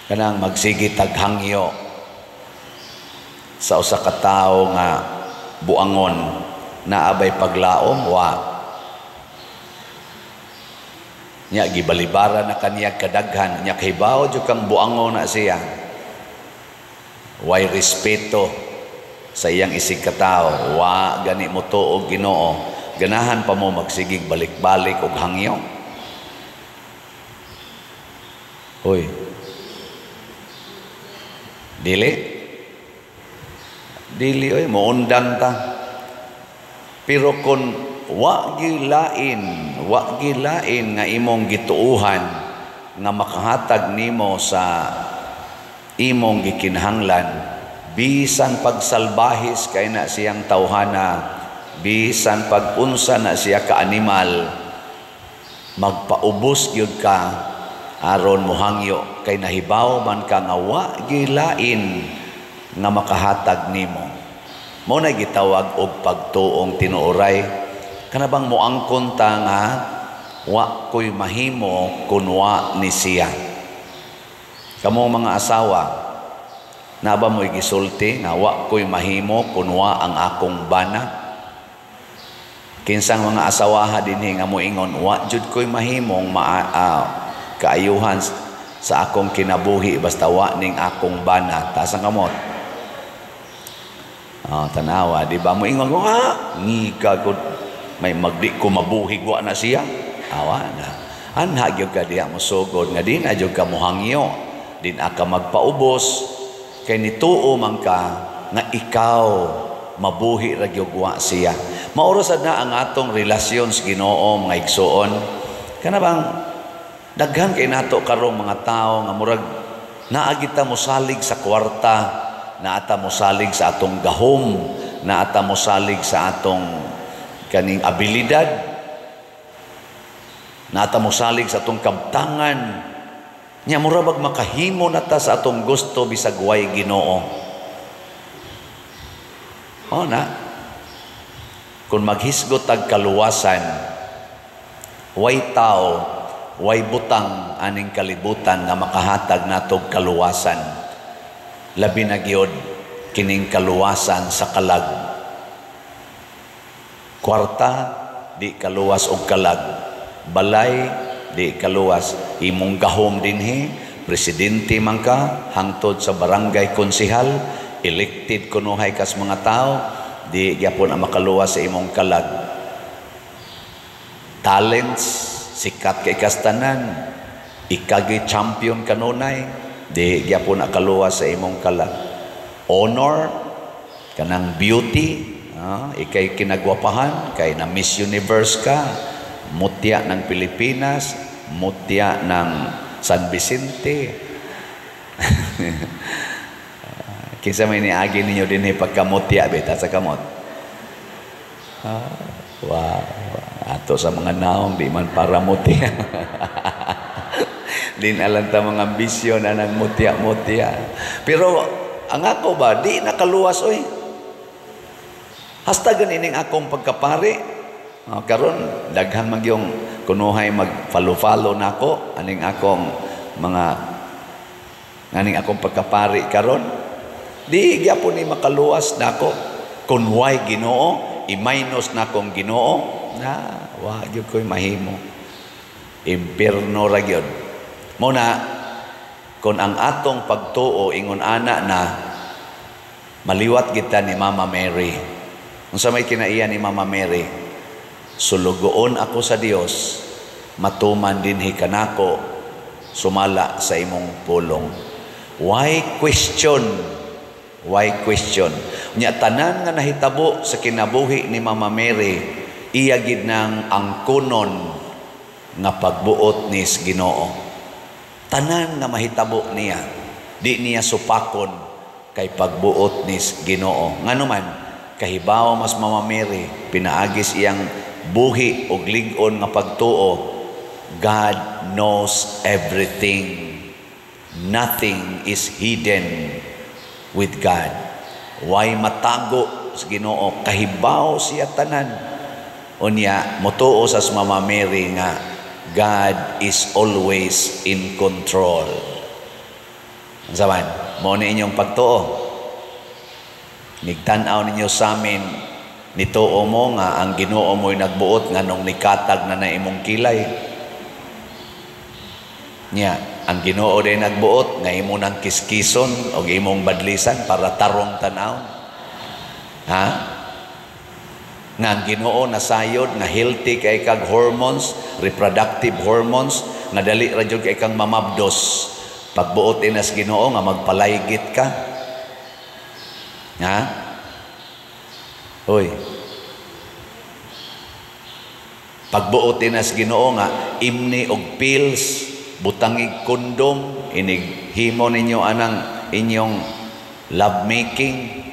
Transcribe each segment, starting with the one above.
kanang magsigi taghangyo sa usa ka tawo nga buangon na abay paglaom wa nya gibalibara na kaniya kadaghan nya kahibaw jud kang buangon na siya way respeto sa iyang isig ka tawo wa gani mo tuog Ginoo ganahan pa mo magsigig balik-balik og hangyo. Hoy, dili oy moundang ta. Pero kun wa gilain nga imong gituuhan nga makahatag nimo sa imong gikinahanglan bisan pagsalbahis kay na siyang tawhana bisan pag-unsa na siya ka animal magpaubos gyud ka aron mohangyo kay nahibaw man ka nga wa gilain nga makahatag nimo. Mao na gitawag og pagtuong tinuoray kanabang moangkon ta nga wa koy mahimo kun wa ni siya. Kamo mga asawa na ba mo gisulti nga wa koy mahimo kun wa ang akong bana? Kinsang mga asawaha dinhi nga moingon wa jud koy mahimong kaayuhan sa akong kinabuhi basta wa ning akong bana. Taas ang kamot. Tanawa, di ba? Moingon ko, ngika ko, may magdi ko mabuhig wa na siya. Awa na. Anha gyud ka diha mo sugod nga din adyo ka mohangyo. Din aka magpaubos kay nituo man ka nga ikaw mabuhi ra gyud wa siya. Mauro sad na ang atong relasyon sa Ginoo mga igsoon. Kana bang daghan kay nato karong mga tao nga murag naa kita mosalig sa kwarta, naata mo salig sa atong gahom, naata mo salig sa atong kaning abilidad, naata mo salig sa atong kabtangan. Nya murabag makahimo nata sa atong gusto bisag way Ginoo. Na kung maghisgot tag kaluwasan, way tao, way butang aning kalibutan nga makahatag natog kaluwasan. Labi na gyud kining kaluwasan sa kalag. Kwarta di kaluwas og kalag. Balay di kaluwas. Imong gahom dinhi, presidente man ka, hangtod sa barangay konsehal, elected kunuhay kas mga tao, di gyapon ang makaluwas sa imong kalag. Talents, sikat kay kastanan, ikagi champion kanunay, di gyapon akaluwas sa imong kalag. Honor kanang beauty, ikay kinagwapahan kay na Miss Universe ka, mutya ng Pilipinas, mutya ng San Vicente. Kinsa may niagi ninyo din pagkamutya beta sa kamot. Wow, ato sa mga naong di man para mutya. Din alam ta mga ambisyon na nang mutya-mutya. Pero ang ako ba, di nakaluwas oy. Hastagan ining akong pagkapari. Karon daghan man yung kunuhay mag-follow nako aning akong mga aning akong pagkapari karon. Di gyapon ni makaluwas nako kun way Ginoo, i-minus nakong Ginoo. Wa gyud koy mahimo. Impierno ra gyud. Muna, kung ang atong pagtuo ingon ana na maliwat kita ni Mama Mary. Kung sa may kinaiya ni Mama Mary, sulugoon ako sa Dios, matuman dinhi kanako, sumala sa imong pulong. Why question? Why question? Nya tanan nga nahitabo sa kinabuhi ni Mama Mary, iya gid nang angkunon nga pagbuot ni Ginoo. Tanan nga mahitabo niya, di niya supakon kay pagbuot ni Ginoo. Nganuman, kahibaw mas Mama Mary, pinaagis iyang buhi og lig-on nga pagtuo. God knows everything. Nothing is hidden with God. Way matago sa Ginoo, kahibaw siya tanan. Unya, motuo sa Mama Mary nga God is always in control. Zaman, mo ni inyong pagtuo. Nigtanaw ninyo sa amin, nituo mo nga ang Ginoo mo'y nagbuot nga nung nikatag na imong kilay. Nya, ang Ginoo din nagbuot nga imo nang kiskison o imong badlisan para tarong tanaw. Ha? Nga ang Ginoo nasayod nga healthy kay kag hormones, reproductive hormones, nga dali ra jud kay kang mamabdos. Pagbuot inas Ginoo nga magpalaygit ka. Ha? Hoy. Pagbuot inas Ginoo nga imni og pills, butangig kondom, inighimo ninyo anang inyong love making.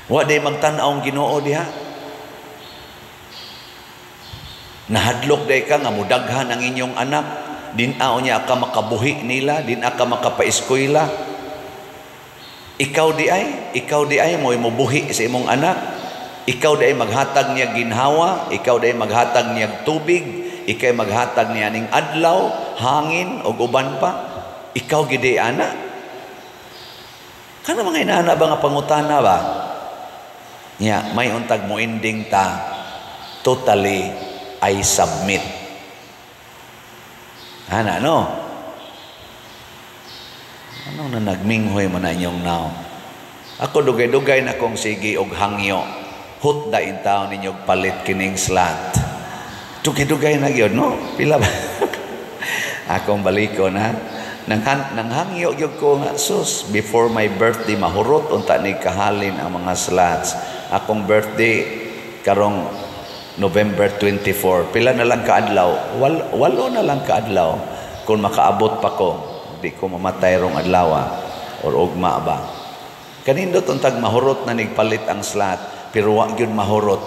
Wa day magtan-aw ang Ginoo diha. Nahadlok day ka nga mudaghan ang inyong anak, din-aw niya ka makabuhi nila, din-a ka makapaeskwela. Ikaw di ay mo'y mubuhi sa imong anak. Ikaw di ay maghatag niya ginhawa, ikaw di ay maghatag niya tubig, ikaw ay maghatag niya ning adlaw, hangin o uban pa. Ikaw gidi ana. Kana mga inaana ba nga pangutana ba? Nya may untag mo ending ta totally I submit. Ana no? Ano na nagminghoy man na inyong now? Ako dugay-dugay na kong sige og hangyo. Hut da in taon ninyong palit kining slat. Dugay-dugay na gyud no? Pila ba? Akong baliko na nanghangyo gyud ko nga sus before my birthday mahurot unta ni kahalin ang mga slots. Akong birthday karong November 24. Pila na lang kaadlaw? Walo na lang kaadlaw. Kung makaabot pa ko, di ko mamatay rong adlaw or ugma ba. Kanindot untag mahurot na nigpalit ang slot, pero wa gyud mahurot.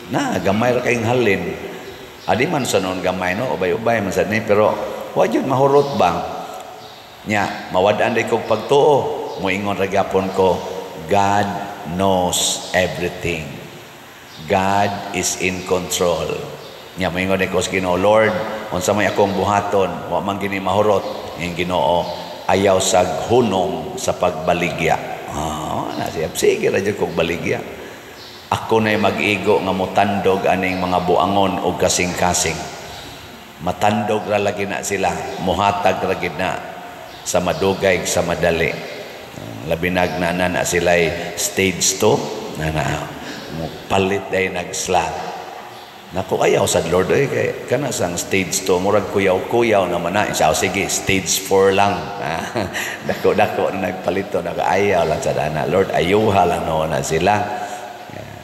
Na gamay ra kayong halin. Adi man sa noon gamay no, ubay-ubay man sa ni, pero wa gyud mahurot ba. Nya mawad-an day kog pagtuo, moingon ra gyapon ko, God knows everything. God is in control. Nya moingon day ko sa Ginoo, Lord, unsa may akong buhaton, wa man gini mahurot, ing Ginoo ayaw sa hunong sa pagbaligya. Sige ra jud kog baligya. Ako na'y mag-igo nga motandog aning mga buangon o kasing-kasing. Matandog ra lagi na sila, muhatag ra gid na sa madugay sa madali. Labinag na sila'y stage 2 na palit day nag-slot. Naku ayaw sa Lord kay kana sang stage 2 murag kuyaw-kuyaw naman na. Sige, stage 4 lang. Dako-dako na nagpalito, nakaayaw lang sa dana. Lord, ayuha lang no na sila.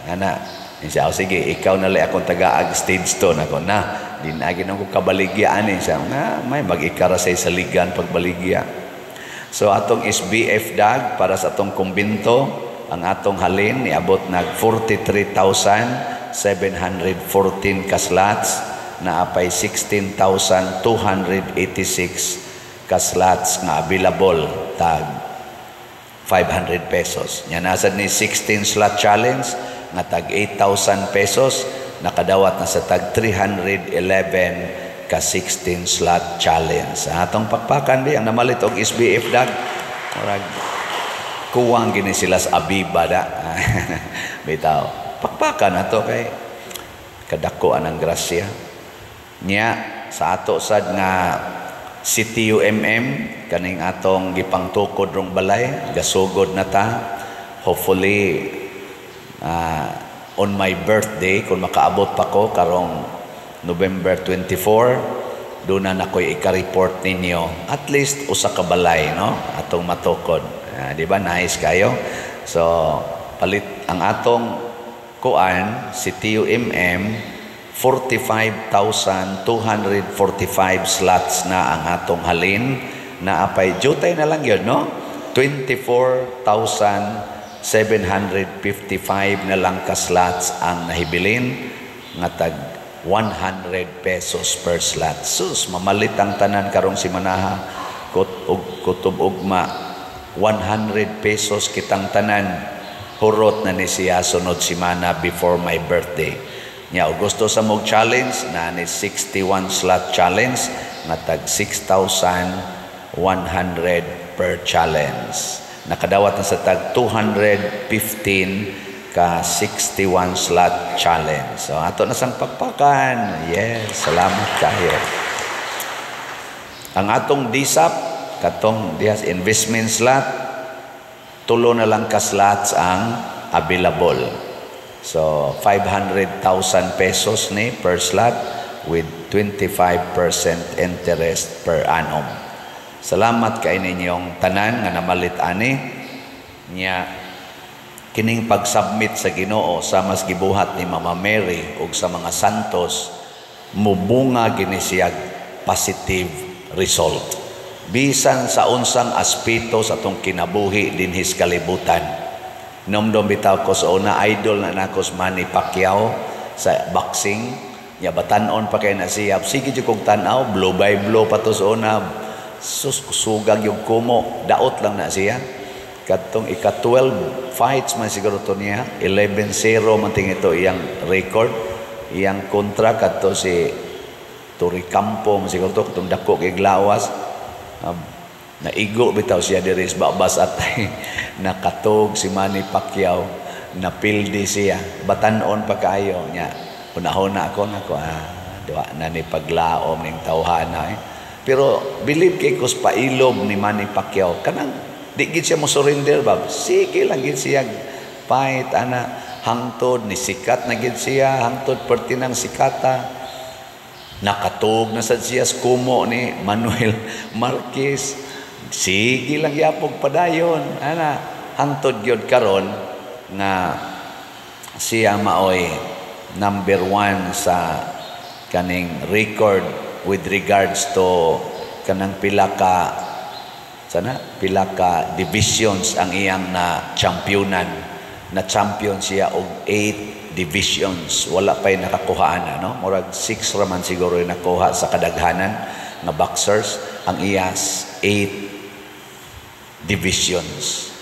Ana, sige, ikaw na lang akong taga-ag stage 2 nako na. Dinagin ako kabaligya ani siya. May mag-ikara sa saligan pagbaligya. So atong SBF dag para sa atong kumbinto, ang atong halin niabot nag 43,714 kaslots na apay 16,286 kaslots nga available tag 500 pesos. Nya nasad ni 16 slot challenge nga tag 8,000 pesos, nakadawat na sa tag 311 ka 16 slot challenge. Atong pakpakan di ang namalit og SBF dag murag kuwang gini sila sa Abiba da. Bitaw pakpakan nato kay kadako anang grasya nya sa ato sad nga CTUMM kaning atong gipangtukod rong balay gasugod na ta. Hopefully on my birthday kung makaabot pa ko karong November 24 doon na ako'y ika-report ninyo at least usa ka balay no atong matukod. Di ba nice kayo? So palit ang atong kuan si TUMM 45,245 slots na ang atong halin na apay jutay na lang yun no 24,755 na lang ka slots ang nahibilin nga tag 100 pesos per slot. Sus mamalit ang tanan karong simanaha kutob ugma 100 pesos kitang tanan hurot na ni siya sunod simana before my birthday. Nya Augusto sa mog challenge na ni 61 slot challenge nga tag 6,100 100 per challenge. Nakadawat na sa tag 215 ka 61 slot challenge. So ato na sang pakpakan. Yes, salamat kayo. Ang atong DSAP katong dihas investment slot, tulo na lang ka slots ang available. So 500,000 pesos ni per slot with 25% interest per annum. Salamat kay ninyong tanan nga namalit ani nya kining pag-submit sa Ginoo sa mas gibuhat ni Mama Mary ug sa mga santos mubunga gini siya positive result. Bisan sa unsang aspeto sa atong kinabuhi dinhis kalibutan. Nomdom bitaw ko sa una idol na nako si Manny Pacquiao sa boxing. Ya batanon pa kay na siya. Sige jud kog tan-aw, blow by blow pa to sa una. Sugag yung kumo, daot lang na siya. Katong ika-12 fights man siguro to niya, 11-0 man ting ito iyang record. Iyang kontra kadto si Toricampo man siguro to, katong dako kay Glawas. Naigo bitaw siya diri sa babas at nakatog si Manny Pacquiao, napildi siya. Batanon pa kaayo niya. Unahon na ako duwa na ni paglaom ning tawhana. Pero believe kay kus pailog ni Manny Pacquiao kanang di gid siya mo surrender ba. Sige lang gid siya fight ana hangtod ni sikat na gid siya hangtod pertinang sikata. Nakatog na sad siya sa kumo ni Manuel Marquez. Sige lang yapog padayon ana hangtod gyud karon nga siya maoy number 1 sa kaning record with regards to kanang pila ka divisions ang iyang na championan. Na champion siya og 8 divisions. Wala pa'y nakakuhaan no? Murag 6 raman siguro yung nakuha sa kadaghanan nga boxers. Ang iyas 8 divisions.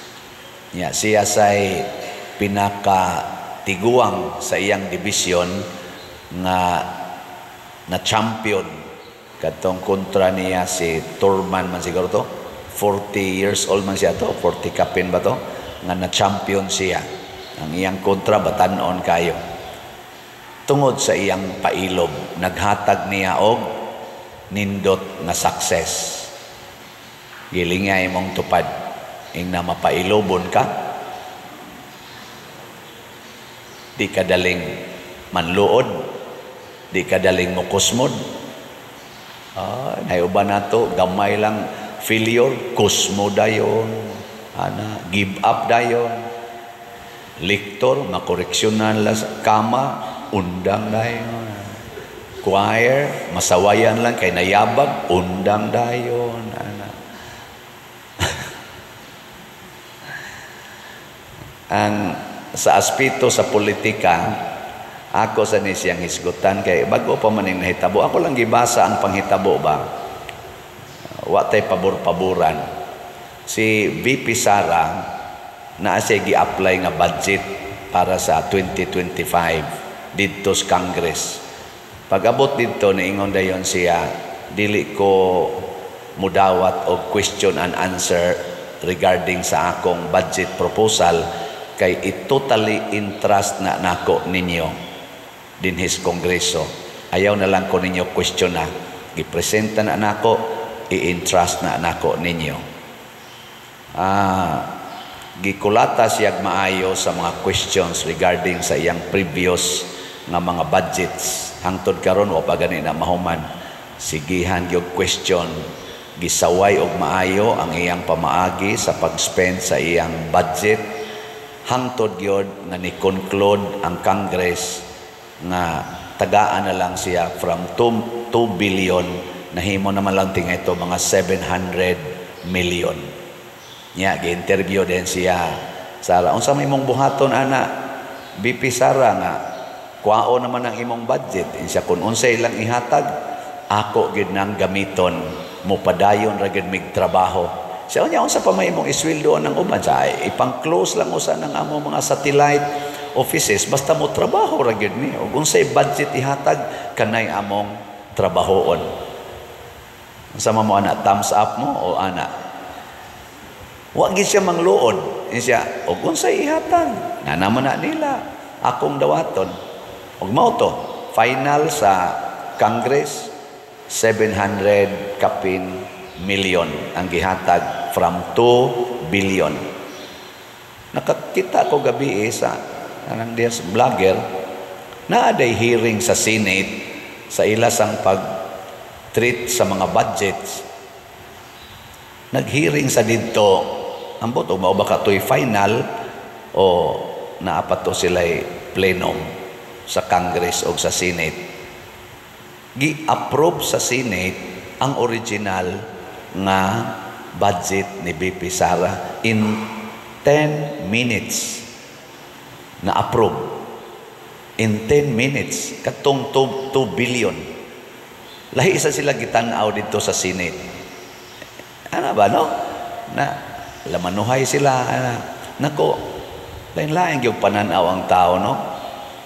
Siya say pinakatiguang sa iyang division nga na champion. Katong kontra niya si Turman man siguro to. 40 years old man siya to. 40 kapin ba to? Nga na champion siya. Ang iyang kontra batanon kayo. Tungod sa iyang pailob, naghatag niya og nindot na success. Gilingay mong tupad. Ing na mapailobon ka, di ka daling manluod, di ka daling mukusmod. Nayuba na to, gamay lang failure, kusmo dayon, give up dayon, liktor, makoreksyonan lang sa kama, undang dayon, choir, masawayan lang kay nayabag, undang dayon, ang sa aspeto sa politika, ako sa nisiyang hisgutan kay bago pa maning nahitabo. Ako lang gibasa ang panghitabo ba. Wa tay pabor-paboran. Si VP Sara na siya gi-apply nga budget para sa 2025 dito sa Congress. Pag-abot dito niingon dayon siya, dili ko mudawat og question and answer regarding sa akong budget proposal kay totally entrust na nako ninyo din his kongreso. Ayaw na lang ko ninyo question na. Gipresenta na nako, i-entrust na nako ninyo. Gikulata siyag maayo sa mga questions regarding sa iyang previous nga mga budgets. Hangtod karon wa pa gani na mahuman. Sigihan gyud question. Gisaway og maayo ang iyang pamaagi sa pag-spend sa iyang budget. Hangtod gyud nga ni-conclude ang Congress nga tagaan na lang siya from 2 billion nahimo naman lang tinga ito mga 700 million. Gi-interview din siya. Sara, unsa may imong buhaton ana? BP Sara nga kuao naman ang imong budget. Siya kun unsay lang ihatag, ako gid nang gamiton mo padayon ra gid mig trabaho. Siya niya unsa pa may imong isweldoan ng uban sa ipang-close lang usa ng among mga satellite offices basta mo trabaho ra gyud ni ug unsay budget ihatag kanay among trabahoon. Sama mo ana, thumbs up mo o ana. Wa gid siya mangluod. Siya, og unsay ihatag? Nga naman na nila akong dawaton. Og mao to, final sa Congress 700 kapin million ang gihatag from 2 billion. Nakakita ko gabi sa anang diya vlogger na aday hearing sa Senate sa ilasang pag-treat sa mga budgets. Nag-hearing sa dito, ambot o mao ba katoy final o naapat to sila'y plenum sa Congress o sa Senate. Gi-approve sa Senate ang original nga budget ni BP Sara in 10 minutes na approve. In 10 minutes, katong 2 billion. Lahi isa sila gitanaw dito sa Senate. Ano ba, no? Na lamanuhay sila. Nako, lain-lain yung pananaw ang tao, no?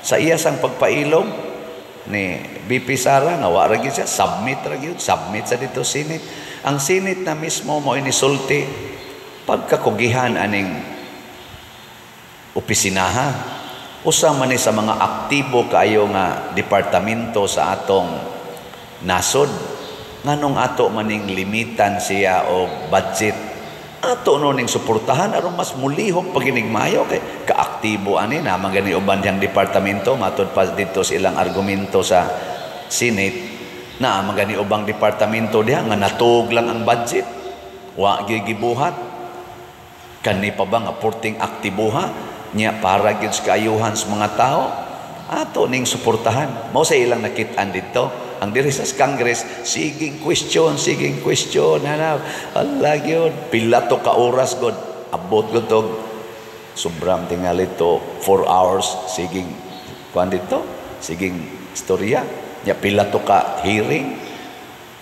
Sa iyasang pagpailog ni BP Sara, nawa ra gyud siya, submit sa dito Senate. Ang Senate na mismo mo inisulti pagkakugihan aning opisinaha. Usa man ni sa mga aktibo kaayo nga departamento sa atong nasod. Nganong ato maning limitan siya o budget. Ato no ning suportahan aron mas mulihok paginigmayo kay kaaktibo ani na magani uban yang departamento matud pa dito sa ilang argumento sa Senate na magani ubang departamento diha nga natug lang ang budget wa gyud gibuhat kani pa ba nga porting aktiboha nya para gyud sa kaayuhan sa mga tao ato ning suportahan mao sa ilang nakit-an dito ang diri sa Congress siging question ana Allah gyud pila to ka oras god abot gud og sobram tingali to 4 hours siging kuan dito siging istorya nya pila to ka hearing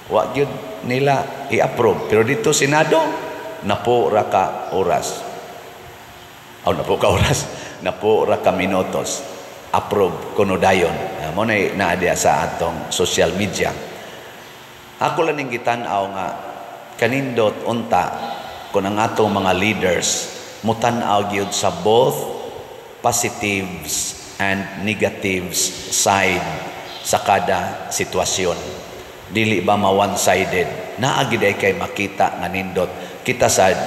wa gyud nila i-approve pero dito Senado napo ra ka oras napo ra ka minutos approve kuno dayon mo na dia sa atong social media ako lang ning gitan-aw nga kanindot unta kun ang atong mga leaders mutan-aw gyud sa both positives and negatives side sa kada sitwasyon. Dili ba ma one-sided? Naagi day kay makita nga nindot. Kita sad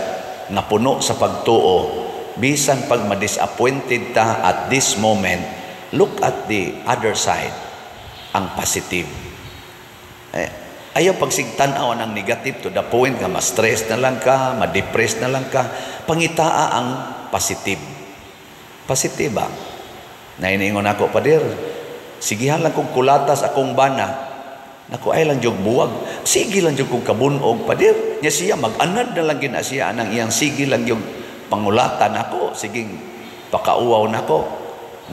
napuno sa pagtuo, bisan pag ma-disappointed ta at this moment, look at the other side, ang positive. Ayaw pagsigtan-aw ng negative to the point nga ma-stress na lang ka, ma-depress na lang ka. Pangitaa ang positive. Positive ba? Nainiingon ako, Padir, sigihan lang kong kulatas akong bana. Naku, ay lang yung buwag. Sige lang yung kong kabunog, Padir. Nya siya, mag-anad na lang gina siya. Anang iyang sige lang yung pangulatan ako. Siging pakauaw na ko.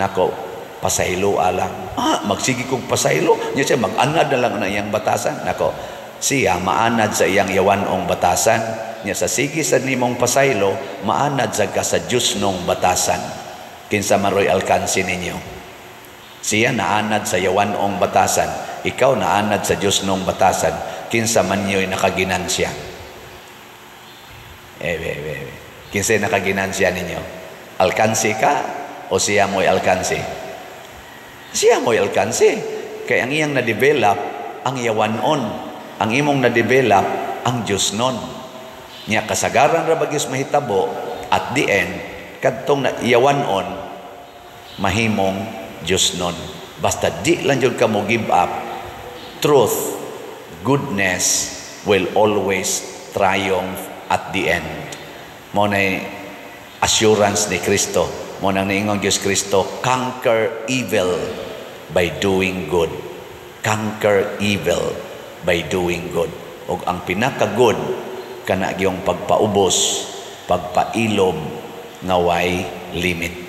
Nako, pasaylo alang. Magsige kong pasaylo. Nya siya, mag-anad na lang ang iyang batasan. Nako, siya, maanad sa iyang yawanong batasan. Nya sa sige sa nimong pasaylo, maanad sa ka sa Diyos nung batasan. Kinsa maroy alkansi ninyo. Siya naanad sa yawanong batasan. Ikaw naanad sa Diyos nung batasan. Kinsa man niyo'y nakaginansya. Kinsa nakaginansya ninyo? Alkansi ka o siya mo'y alkansi? Siya mo'y alkansi. Kaya ang iyang na-develop, ang yawanon. Ang imong na-develop, ang Diyos nun. Niya kasagaran rabagis mahitabo, at the end, kadtong na yawanon, mahimong Diyos nun. Basta di lang yun ka mo give up, truth, goodness will always triumph at the end. Mo na assurance ni Kristo. Mo nang niingon Diyos Kristo, conquer evil by doing good. Conquer evil by doing good. O ang pinaka-good, kana yung pagpaubos, pagpailob, nga way limit.